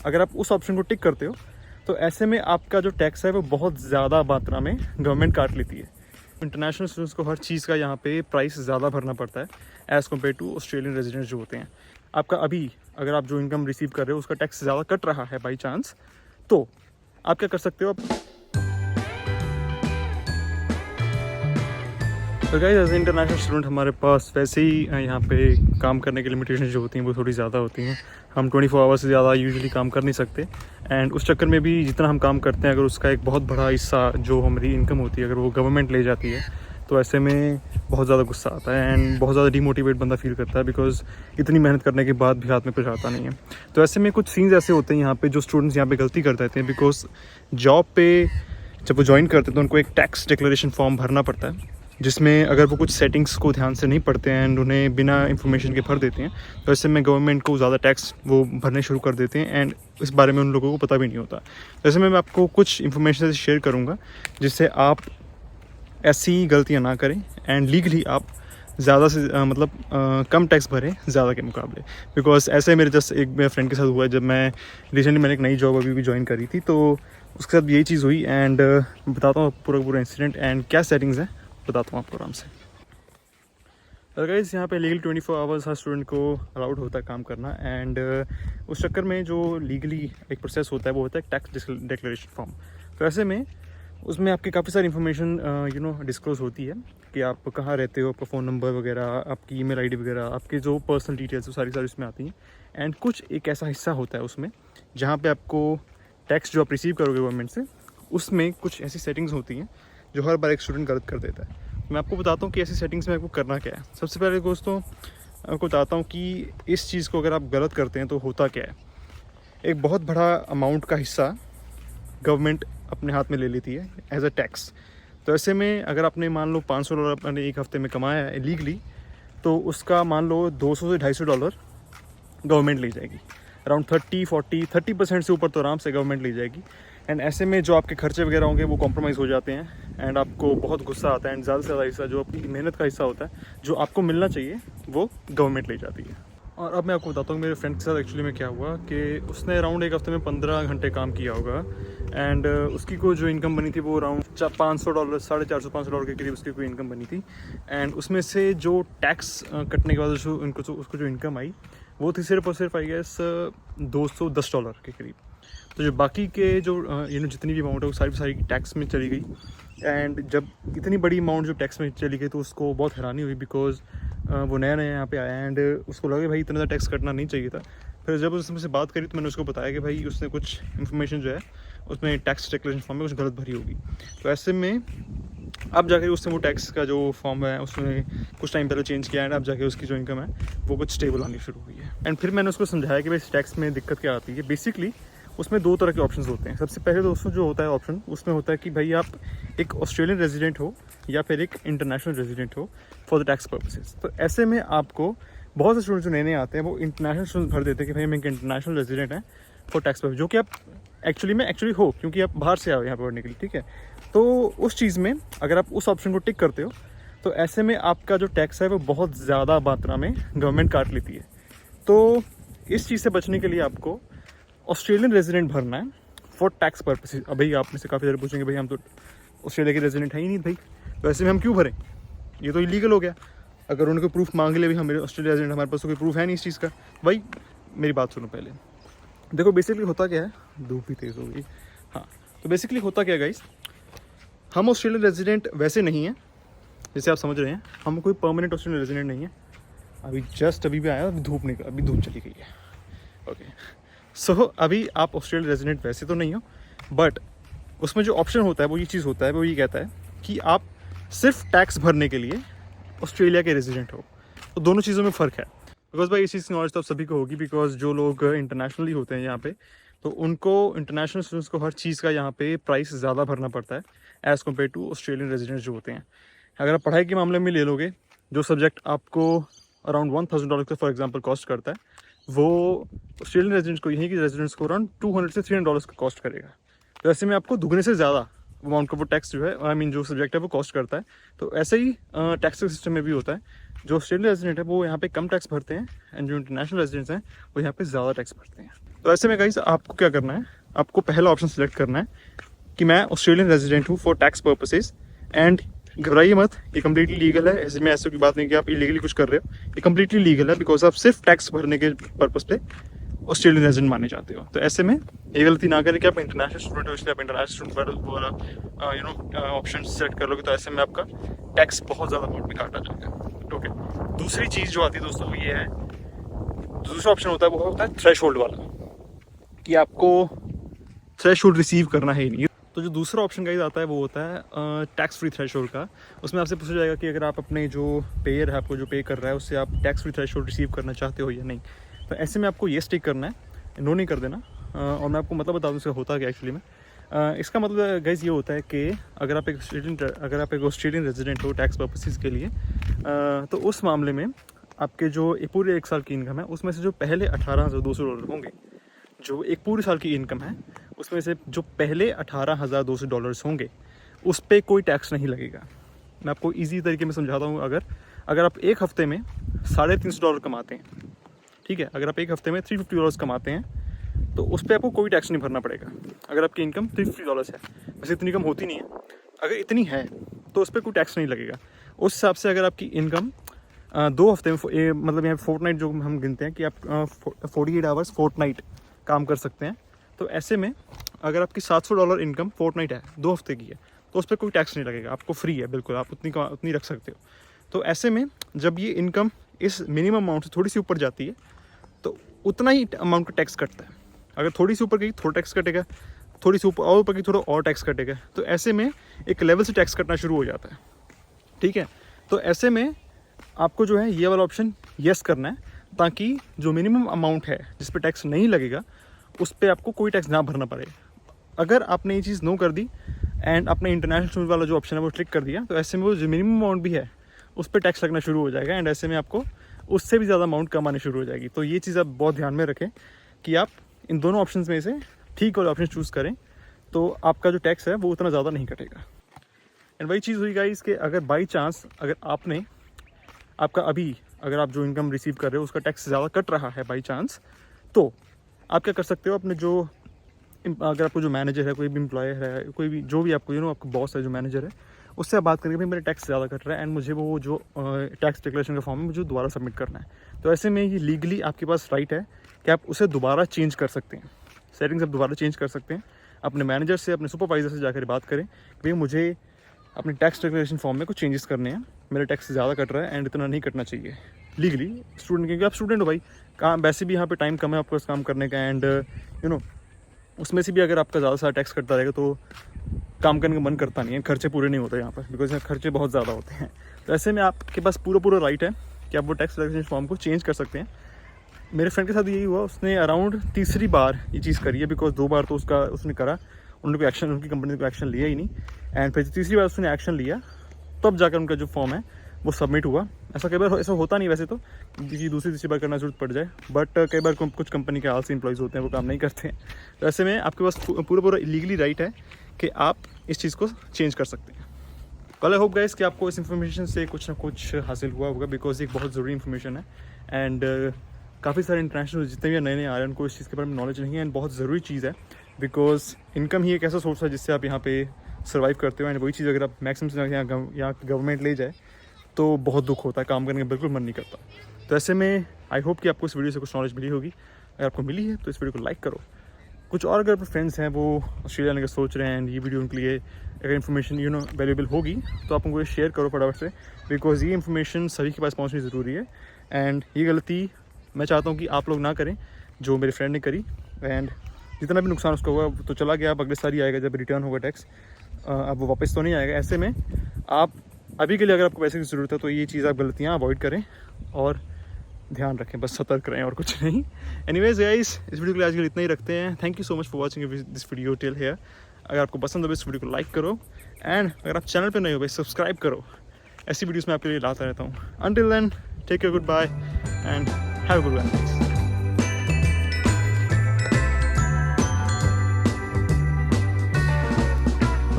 अगर आप उस ऑप्शन को टिक करते हो तो ऐसे में आपका जो टैक्स है वो बहुत ज़्यादा मात्रा में गवर्नमेंट काट लेती है। इंटरनेशनल स्टूडेंट्स को हर चीज़ का यहाँ पे प्राइस ज़्यादा भरना पड़ता है as compare to Australian residents जो होते हैं। आपका अभी अगर आप जो इनकम रिसीव कर रहे हो उसका टैक्स ज़्यादा कट रहा है बाई चांस, तो आप क्या कर सकते हो। तो गाइस एज इंटरनेशनल स्टूडेंट हमारे पास वैसे ही यहाँ पे काम करने की लिमिटेशन जो होती हैं वो थोड़ी ज़्यादा होती हैं। हम 24 आवर्स से ज़्यादा यूजुअली काम कर नहीं सकते एंड उस चक्कर में भी जितना हम काम करते हैं अगर उसका एक बहुत बड़ा हिस्सा जो हमारी इनकम होती है अगर वो गवर्नमेंट ले जाती है तो ऐसे में बहुत ज़्यादा गुस्सा आता है एंड बहुत ज़्यादा डिमोटिवेट बंदा फील करता है बिकॉज इतनी मेहनत करने के बाद भी हाथ में कुछ आता नहीं है। तो ऐसे में कुछ सीन्स ऐसे होते हैं यहाँ पे जो स्टूडेंट्स यहाँ पे गलती कर देते हैं बिकॉज जॉब पे जब वो ज्वाइन करते हैं तो उनको एक टैक्स डिक्लेरेशन फॉर्म भरना पड़ता है जिसमें अगर वो कुछ सेटिंग्स को ध्यान से नहीं पढ़ते हैं एंड उन्हें बिना इन्फॉर्मेशन के भर देते हैं तो ऐसे में गवर्नमेंट को ज़्यादा टैक्स वो भरने शुरू कर देते हैं एंड इस बारे में उन लोगों को पता भी नहीं होता। तो ऐसे में मैं आपको कुछ इन्फॉर्मेशन शेयर करूँगा जिससे आप ऐसी गलतियाँ ना करें एंड लीगली आप ज़्यादा से कम टैक्स भरें ज़्यादा के मुकाबले। बिकॉज ऐसे मेरे जस्ट एक मेरे फ्रेंड के साथ हुआ है जब मैं रिसेंटली मैंने एक नई जॉब अभी भी ज्वाइन करी थी तो उसके साथ यही चीज़ हुई एंड बताता हूँ पूरा इंसिडेंट एंड क्या सेटिंग्स हैं बताता हूँ आपको आराम से। तो गाइस यहाँ पे लीगली 24 आवर्स हर स्टूडेंट को अलाउड होता है काम करना एंड उस चक्कर में जो लीगली एक प्रोसेस होता है वो होता है टैक्स डिक्लेरेशन फॉर्म। तो ऐसे में उसमें आपकी काफ़ी सारी इन्फॉर्मेशन डिस्क्लोज होती है कि आप कहाँ रहते हो, आपका फ़ोन नंबर वगैरह, आपकी ईमेल आईडी वगैरह, आपके जो पर्सनल डिटेल्स वो सारी उसमें आती हैं एंड कुछ एक ऐसा हिस्सा होता है उसमें जहाँ पे आपको टैक्स जो आप रिसीव करोगे गवर्नमेंट से उसमें कुछ ऐसी सेटिंग्स होती हैं जो हर बार एक स्टूडेंट गलत कर देता है। मैं आपको बताता हूँ कि ऐसी सेटिंग्स में आपको करना क्या है। सबसे पहले दोस्तों आपको बताता हूँ कि इस चीज़ को अगर आप गलत करते हैं तो होता क्या है। एक बहुत बड़ा अमाउंट का हिस्सा गवर्नमेंट अपने हाथ में ले लेती है एज अ टैक्स। तो ऐसे में अगर आपने मान लो $500 अपने एक हफ्ते में कमाया है लीगली तो उसका मान लो $200 से $250 गवर्नमेंट ले जाएगी। अराउंड 30% से ऊपर तो आराम से गवर्नमेंट ले जाएगी एंड ऐसे में जो आपके खर्चे वगैरह होंगे वो कॉम्प्रोमाइज़ हो जाते हैं एंड आपको बहुत गुस्सा आता है एंड ज़्यादा से ज़्यादा हिस्सा जो आपकी मेहनत का हिस्सा होता है जो आपको मिलना चाहिए वो गवर्नमेंट ले जाती है। और अब मैं आपको बताता हूँ मेरे फ्रेंड के साथ एक्चुअली में क्या हुआ कि उसने अराउंड एक हफ्ते में 15 घंटे काम किया होगा एंड उसकी कोई जो इनकम बनी थी वो अराउंड $500 $450-500 के करीब उसकी कोई इनकम बनी थी एंड उसमें से जो टैक्स कटने के बाद जो उसको जो इनकम आई वो थी सिर्फ और सिर्फ आई गेस $210 के करीब। तो जो बाकी के जो जितनी भी अमाउंट है वो सारी टैक्स में चली गई एंड जब इतनी बड़ी अमाउंट जो टैक्स में चली गई तो उसको बहुत हैरानी हुई बिकॉज वो नया यहाँ पे आया एंड उसको लगा भाई इतना ज़्यादा टैक्स कटना नहीं चाहिए था। फिर जब उसमें से बात करी तो मैंने उसको बताया कि भाई उसने कुछ इन्फॉर्मेशन जो है उसमें टैक्स डिक्लेरेशन फॉर्म में कुछ गलत भरी होगी। तो ऐसे में अब जाकर उसने वो टैक्स का जो फॉर्म है उसमें कुछ टाइम पहले चेंज किया एंड अब जाके उसकी जो इनकम है वो कुछ स्टेबल आनी शुरू हुई है। एंड फिर मैंने उसको समझाया कि भाई इस टैक्स में दिक्कत क्या आती है। बेसिकली उसमें दो तरह के ऑप्शंस होते हैं। सबसे पहले दोस्तों जो होता है ऑप्शन उसमें होता है कि भाई आप एक ऑस्ट्रेलियन रेजिडेंट हो या फिर एक इंटरनेशनल रेजिडेंट हो फॉर द टैक्स पर्पसेस। तो ऐसे में आपको बहुत से स्टूडेंट जो नए आते हैं वो इंटरनेशनल स्टूडेंट भर देते हैं कि भाई मैं एक इंटरनेशनल रेजिडेंट है फॉर टैक्स पर्पस, जो कि आप एक्चुअली हो क्योंकि आप बाहर से आओ यहाँ पर पढ़ने के लिए, ठीक है। तो उस चीज़ में अगर आप उस ऑप्शन को टिक करते हो तो ऐसे में आपका जो टैक्स है वो बहुत ज़्यादा मात्रा में गवर्नमेंट काट लेती है। तो इस चीज़ से बचने के लिए आपको ऑस्ट्रेलियन रेजिडेंट भरना है फॉर टैक्स पर्पसेस। अब भाई आप में से काफ़ी सारे पूछेंगे भाई हम तो ऑस्ट्रेलिया के रेजिडेंट है ही नहीं भाई, तो ऐसे में हम क्यों भरें, ये तो इलीगल हो गया। अगर उनको प्रूफ मांग ले भी हम ऑस्ट्रेलिया रेजिडेंट, हमारे पास तो कोई प्रूफ है नहीं इस चीज़ का। भाई मेरी बात सुनो पहले, देखो बेसिकली होता क्या है, धूप भी तेज़ हो गई। हाँ, तो बेसिकली होता क्या है गाइस, हम ऑस्ट्रेलियन रेजिडेंट वैसे नहीं हैं जैसे आप समझ रहे हैं, हम कोई परमानेंट ऑस्ट्रेलियन रेजिडेंट नहीं है। अभी भी आया, अभी धूप चली गई है। ओके, सो अभी आप ऑस्ट्रेलियन रेजिडेंट वैसे तो नहीं हो, बट उसमें जो ऑप्शन होता है वो ये चीज़ होता है, वो ये कहता है कि आप सिर्फ टैक्स भरने के लिए ऑस्ट्रेलिया के रेजिडेंट हो। तो दोनों चीज़ों में फ़र्क है। बिकॉज भाई इस चीज़ की नॉलेज तो आप सभी को होगी, बिकॉज जो लोग इंटरनेशनली होते हैं यहाँ पे तो उनको इंटरनेशनल स्टूडेंट्स को हर चीज़ का यहाँ पे प्राइस ज़्यादा भरना पड़ता है as compare to Australian residents जो होते हैं। अगर आप पढ़ाई के मामले में ले लोगे, जो सब्जेक्ट आपको अराउंड $1000 का फॉर एग्जांपल कॉस्ट करता है, वो ऑस्ट्रेलियन रेजिडेंट्स को, यहीं के रेजिडेंट्स को अराउंड $200 से $300 का कॉस्ट करेगा। तो ऐसे में आपको दुगने से ज़्यादा अमाउंट का वो टैक्स जो है, जो सब्जेक्ट है वो कॉस्ट करता है। तो ऐसे ही टैक्स सिस्टम में भी होता है। जो ऑस्ट्रेलियन रेजिडेंट है वो यहाँ पे कम टैक्स भरते हैं एंड जो इंटरनेशनल रेजिडेंट्स हैं वो यहाँ पे ज़्यादा टैक्स भरते हैं। तो ऐसे में गाइस आपको क्या करना है, आपको पहला ऑप्शन सेलेक्ट करना है कि मैं ऑस्ट्रेलियन रेजिडेंट हूँ फॉर टैक्स पर्पसेस। एंड घबराइए मत, ये कम्प्लीटली लीगल है, ऐसे में ऐसे की बात नहीं कि आप इलीगली कुछ कर रहे हो, ये कम्प्लीटली लीगल है बिकॉज आप सिर्फ टैक्स भरने के पर्पज पे ऑस्ट्रेलियन रेजिडेंट माने जाते हो। तो ऐसे में ये गलती ना करें कि आप इंटरनेशनल स्टूडेंट हो इसलिए आप इंटरनेशनल स्टूडेंट वाला ऑप्शन सेलेक्ट कर लोगे, तो ऐसे में आपका टैक्स बहुत ज़्यादा अमाउंट में काटा जाएगा। ओके, दूसरी चीज़ जो आती है दोस्तों वो ये है, दूसरा ऑप्शन होता है वो होता है थ्रेशोल्ड वाला, कि आपको थ्रेशोल्ड रिसीव करना है ही नहीं। तो जो दूसरा ऑप्शन गाइस आता है वो होता है टैक्स फ्री थ्रेशोल्ड का। उसमें आपसे पूछा जाएगा कि अगर आप अपने जो पेयर है, आपको जो पे कर रहा है, उससे आप टैक्स फ्री थ्रेशोल्ड रिसीव करना चाहते हो या नहीं। तो ऐसे में आपको ये स्टिक करना है, नो नहीं कर देना। और मैं आपको मतलब बता दूँ इसका होता क्या एक्चुअली में। इसका मतलब गाइस ये होता है कि अगर आप एक ऑस्ट्रेलियन रेजिडेंट हो टैक्स पर्पसेस के लिए, तो उस मामले में आपके जो पूरे 1 साल की इनकम है उसमें से जो पहले $18,200 होंगे, जो एक पूरे साल की इनकम है उसमें से जो पहले $18,200 होंगे उस पर कोई टैक्स नहीं लगेगा। मैं आपको इजी तरीके में समझाता हूँ। अगर आप एक हफ्ते में $350 कमाते हैं, ठीक है, अगर आप एक हफ्ते में $350 कमाते हैं तो उस पर आपको कोई टैक्स नहीं भरना पड़ेगा। अगर आपकी इनकम $350 है, वैसे इतनी इनकम होती नहीं है, अगर इतनी है तो उस पर कोई टैक्स नहीं लगेगा। उस हिसाब से अगर आपकी इनकम 2 हफ्ते में मतलब यहाँ फोर्टनाइट जो हम गिनते हैं कि आप 48 आवर्स फोर्टनाइट काम कर सकते हैं, तो ऐसे में अगर आपकी $700 इनकम फोर्टनाइट है, 2 हफ्ते की है, तो उस पर कोई टैक्स नहीं लगेगा, आपको फ्री है बिल्कुल, आप उतनी रख सकते हो। तो ऐसे में जब ये इनकम इस मिनिमम अमाउंट से थोड़ी सी ऊपर जाती है तो उतना ही अमाउंट का टैक्स कटता है। अगर थोड़ी सी ऊपर गई थोड़ा टैक्स कटेगा, थोड़ी सी ऊपर गई थोड़ा और टैक्स कटेगा। तो ऐसे में एक लेवल से टैक्स कटना शुरू हो जाता है, ठीक है। तो ऐसे में आपको जो है ये वाला ऑप्शन येस करना है, ताकि जो मिनिमम अमाउंट है जिस पे टैक्स नहीं लगेगा उस पर आपको कोई टैक्स ना भरना पड़े। अगर आपने ये चीज़ नो कर दी एंड अपने इंटरनेशनल स्टूडेंट वाला जो ऑप्शन है वो क्लिक कर दिया, तो ऐसे में वो जो मिनिमम अमाउंट भी है उस पर टैक्स लगना शुरू हो जाएगा। एंड ऐसे में आपको उससे भी ज़्यादा अमाउंट कम आनी शुरू हो जाएगी। तो ये चीज़ आप बहुत ध्यान में रखें कि आप इन दोनों ऑप्शन में से ठीक वाले ऑप्शन चूज़ करें, तो आपका जो टैक्स है वो उतना ज़्यादा नहीं कटेगा। एंड वही चीज़ हुई गाइस कि अगर बाई चांस अगर आप जो इनकम रिसीव कर रहे हो उसका टैक्स ज़्यादा कट रहा है बाई चांस, तो आप क्या कर सकते हो, अपने जो अगर आपको जो मैनेजर है, कोई भी एम्प्लॉयर है, कोई भी जो भी आपको आपका बॉस है, जो मैनेजर है, उससे आप बात करेंगे भाई मेरा टैक्स ज़्यादा कट रहा है एंड मुझे वो जो टैक्स डिक्लेरेशन का फॉर्म है मुझे दोबारा सबमिट करना है। तो ऐसे में ये लीगली आपके पास राइट है कि आप उसे दोबारा चेंज कर सकते हैं, सेटिंग्स आप दोबारा चेंज कर सकते हैं। अपने मैनेजर से, अपने सुपरवाइजर से जाकर बात करें कि भाई मुझे अपने टैक्स डिक्लेरेशन फॉर्म में कुछ चेंजेस करने हैं, मेरा टैक्स ज़्यादा कट रहा है एंड इतना नहीं कटना चाहिए लीगली। स्टूडेंट, क्योंकि आप स्टूडेंट हो भाई, काम वैसे भी यहाँ पे टाइम कम है आपके पास काम करने का, एंड उसमें से भी अगर आपका ज़्यादा सारा टैक्स कटता रहेगा तो काम करने का मन करता नहीं है, खर्चे पूरे नहीं होते यहाँ पर, बिकॉज यहाँ खर्चे बहुत ज़्यादा होते हैं। तो ऐसे में आपके पास पूरा राइट है कि आप वो टैक्स डिक्लेरेशन फॉर्म को चेंज कर सकते हैं। मेरे फ्रेंड के साथ यही हुआ, उसने अराउंड तीसरी बार ये चीज़ करी है, बिकॉज 2 बार तो उसने करा, उन्होंने उनकी कंपनी ने कोई एक्शन लिया ही नहीं। एंड फिर तीसरी बार उसने एक्शन लिया, तब जाकर उनका जो फॉर्म है वो सबमिट हुआ। ऐसा कई बार ऐसा होता नहीं वैसे तो, कि दूसरी तीसरी बार करना जरूरत पड़ जाए, बट कई बार कुछ कंपनी के आलसी एम्प्लॉयज़ होते हैं, वो काम नहीं करते हैं। तो ऐसे में आपके पास पूरा लीगली राइट है कि आप इस चीज़ को चेंज कर सकते हैं। कल आई होप गाइस कि आपको इस इन्फॉर्मेशन से कुछ ना कुछ हासिल हुआ होगा, बिकॉज एक बहुत ज़रूरी इन्फॉर्मेशन है। एंड काफ़ी सारे इंटरनेशनल जितने भी नए आ रहे हैं उनको इस चीज़ के बारे में नॉलेज नहीं है, एंड बहुत ज़रूरी चीज़ है, बिकॉज इनकम ही एक ऐसा सोर्स है जिससे आप यहाँ पे सर्वाइव करते हो। एंड वही चीज़ अगर आप मैक्सिमम से यहाँ गवर्नमेंट ले जाए तो बहुत दुख होता है, काम करने का बिल्कुल मन नहीं करता। तो ऐसे में आई होप कि आपको इस वीडियो से कुछ नॉलेज मिली होगी। अगर आपको मिली है तो इस वीडियो को लाइक करो। कुछ और अगर फ्रेंड्स हैं वो ऑस्ट्रेलिया आने का सोच रहे हैं एंड ये वीडियो उनके लिए अगर इन्फॉर्मेशन वैल्यूएबल होगी तो आप उनको ये शेयर करो फटाफट से, बिकॉज ये इन्फॉर्मेशन सभी के पास पहुँचनी ज़रूरी है। एंड ये गलती मैं चाहता हूँ कि आप लोग ना करें जो मेरे फ्रेंड ने करी। एंड जितना भी नुकसान उसका हुआ तो चला गया, अब अगले साल ही आएगा जब रिटर्न होगा टैक्स, अब वो वापस तो नहीं आएगा। ऐसे में आप अभी के लिए अगर आपको पैसे की ज़रूरत है तो ये चीज़ आप गलतियाँ अवॉइड करें और ध्यान रखें, बस सतर्क रहें और कुछ नहीं। एनीवेज गाइस, इस वीडियो के लिए आज के लिए इतना ही रखते हैं। Thank you so much for watching this video till here. अगर आपको पसंद हो इस वीडियो को लाइक करो, एंड अगर आप चैनल पर नहीं हो भाई सब्सक्राइब करो, ऐसी वीडियोज़ मैं आपके लिए लाता रहता हूँ। Until then take care, good bye and have a good one.